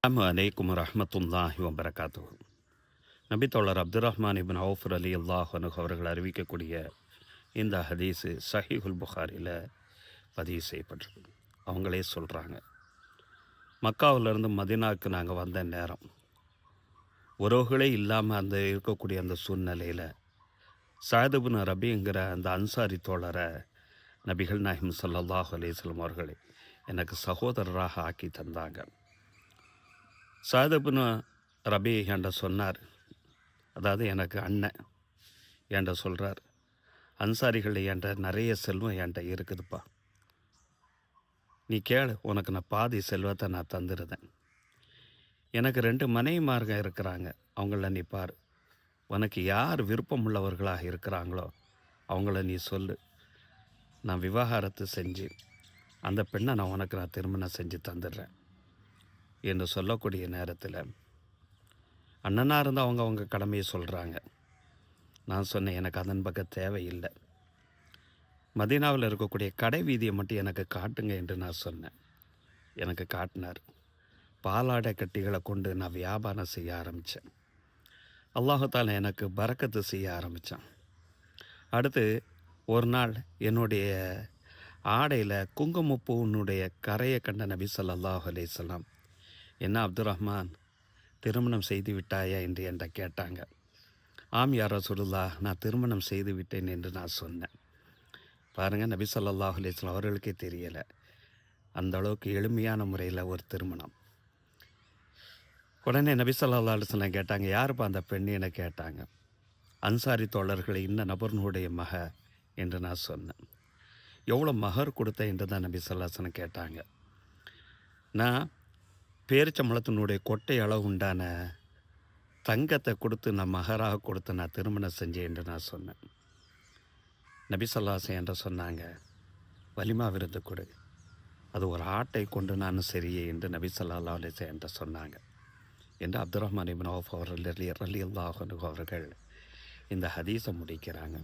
அஸ்ஸலாமு அலைக்கும் வரஹ்மத்துல்லாஹி வபரகாத்துஹு. நபித்தோழர் அப்துர் ரஹ்மான் இப்னு அவுஃப் ரலியல்லாஹு அன்ஹு அவர்கள் அறிவிக்கக்கூடிய இந்த ஹதீஸு ஸஹீஹுல் புகாரியில் பதிவு செய்யப்பட்டிருக்கு. அவங்களே சொல்கிறாங்க, மக்காவிலேருந்து மதீனாவுக்கு நாங்கள் வந்த நேரம் உறவுகளே இல்லாமல் இருக்கக்கூடிய அந்த சூழ்நிலையில் சஅத் இப்னு ரபீங்கிற அந்த அன்சாரி தோழரை நபிகள் நாயகம் ஸல்லல்லாஹு அலைஹி வஸல்லம் அவர்கள் எனக்கு சகோதரராக ஆக்கி தந்தாங்க. சஅத் இப்னு ரபீ என்கிட்ட சொன்னார், அதாவது எனக்கு அண்ணன் என்கிட்ட சொல்கிறார், அன்சாரிகள் என்கிட்ட நிறைய செல்வம் என்கிட்ட இருக்குதுப்பா, நீ கேளு, உனக்கு நான் பாதி செல்வத்தை நான் தந்துடுறேன். எனக்கு 2 மனைவிமார்க இருக்கிறாங்க, அவங்கள நீ பார், உனக்கு யார் விருப்பம் உள்ளவர்களாக இருக்கிறாங்களோ அவங்கள நீ சொல்லு, நான் விவாகரத்து செஞ்சு அந்த பெண்ணை நான் திருமணம் செஞ்சு தந்துடுறேன் என்று சொல்லக்கூடிய நேரத்தில் அண்ணனாக இருந்து அவங்க கடமையை சொல்கிறாங்க. நான் சொன்னேன், எனக்கு அதன் பக்கம் தேவையில்லை, மதீனாவில் இருக்கக்கூடிய கடை வீதியை மட்டும் எனக்கு காட்டுங்க என்று நான் சொன்னேன். எனக்கு காட்டினார். பாலாடை கட்டிகளை கொண்டு நான் வியாபாரம் செய்ய ஆரம்பித்தேன். அல்லாஹால எனக்கு பரக்கத்து செய்ய ஆரம்பித்தான். அடுத்து ஒரு நாள் என்னுடைய ஆடையில் குங்குமப்பூனுடைய கரையை கண்ட நபி ஸல்லல்லாஹு அலைஹி வஸல்லம், என்ன அப்துர் ரஹ்மான், திருமணம் செய்து விட்டாயா என்று என்கிட்ட கேட்டாங்க. ஆம் யா ரசூலுல்லாஹ், நான் திருமணம் செய்து விட்டேன் என்று நான் சொன்னேன். பாருங்கள், நபி ஸல்லல்லாஹு அலைஹி வஸல்லம் அவர்களுக்கே தெரியலை அந்த அளவுக்கு எளிமையான முறையில் ஒரு திருமணம். உடனே நபி ஸல்லல்லாஹு அலைஹி வஸல்லம் கேட்டாங்க, யாருப்பா அந்த பெண் என கேட்டாங்க. அன்சாரி தோழர்களை இந்த நபர்னுடைய மக என்று நான் சொன்னேன். எவ்வளோ மகர் கொடுத்த என்று தான் நபி ஸல்லல்லாஹு அலைஹி வஸல்லம் கேட்டாங்க. நான் பேரிச்சம்பழத்தினுடைய கொட்டை அளவு உண்டான தங்கத்தை கொடுத்து நான் மகராக கொடுத்து நான் திருமணம் செஞ்சேன் என்று நான் சொன்னேன். நபி ஸல்லல்லாஹு அலைஹி வஸல்லம் என்று சொன்னாங்க, வலிமா விருந்து கொடு, அது ஒரு ஆட்டை கொண்டு நானும் சரியே என்று நபி ஸல்லல்லாஹு அலைஹி வஸல்லம் என்று சொன்னாங்க என்று அப்துர் ரஹ்மான் இப்னு அவுஃப் ரலியல்லாஹு அன்ஹு அவர்கள் இந்த ஹதீஸை முடிக்கிறாங்க.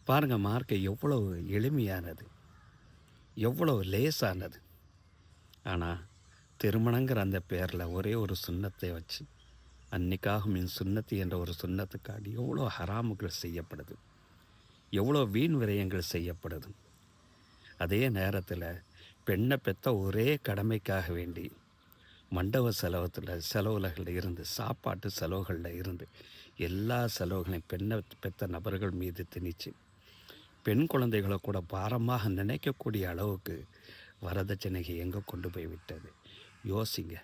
பாருங்கள், மார்க்கம் எவ்வளவு எளிமையானது, எவ்வளவு லேசானது. ஆனால் திருமணங்கிற அந்த பேரில் ஒரே ஒரு சுன்னத்தை வச்சு, அன்னிக்காக மின் சுன்னத்தி என்ற ஒரு சுன்னத்துக்காடி எவ்வளோ ஹராமுகள் செய்யப்படுது, எவ்வளோ வீண் விரயங்கள் செய்யப்படுது. அதே நேரத்தில் பெண்ணை பெற்ற ஒரே கடமைக்காக வேண்டி மண்டப செலவுகளில் இருந்து, சாப்பாட்டு செலவுகளில் இருந்து, எல்லா செலவுகளையும் பெண்ணை பெற்ற நபர்கள் மீது திணிச்சு பெண் குழந்தைகளை கூட பாரமாக நினைக்கக்கூடிய அளவுக்கு வரதட்சணைக்கு எங்கே கொண்டு போய் விட்டது. யோசிங்க.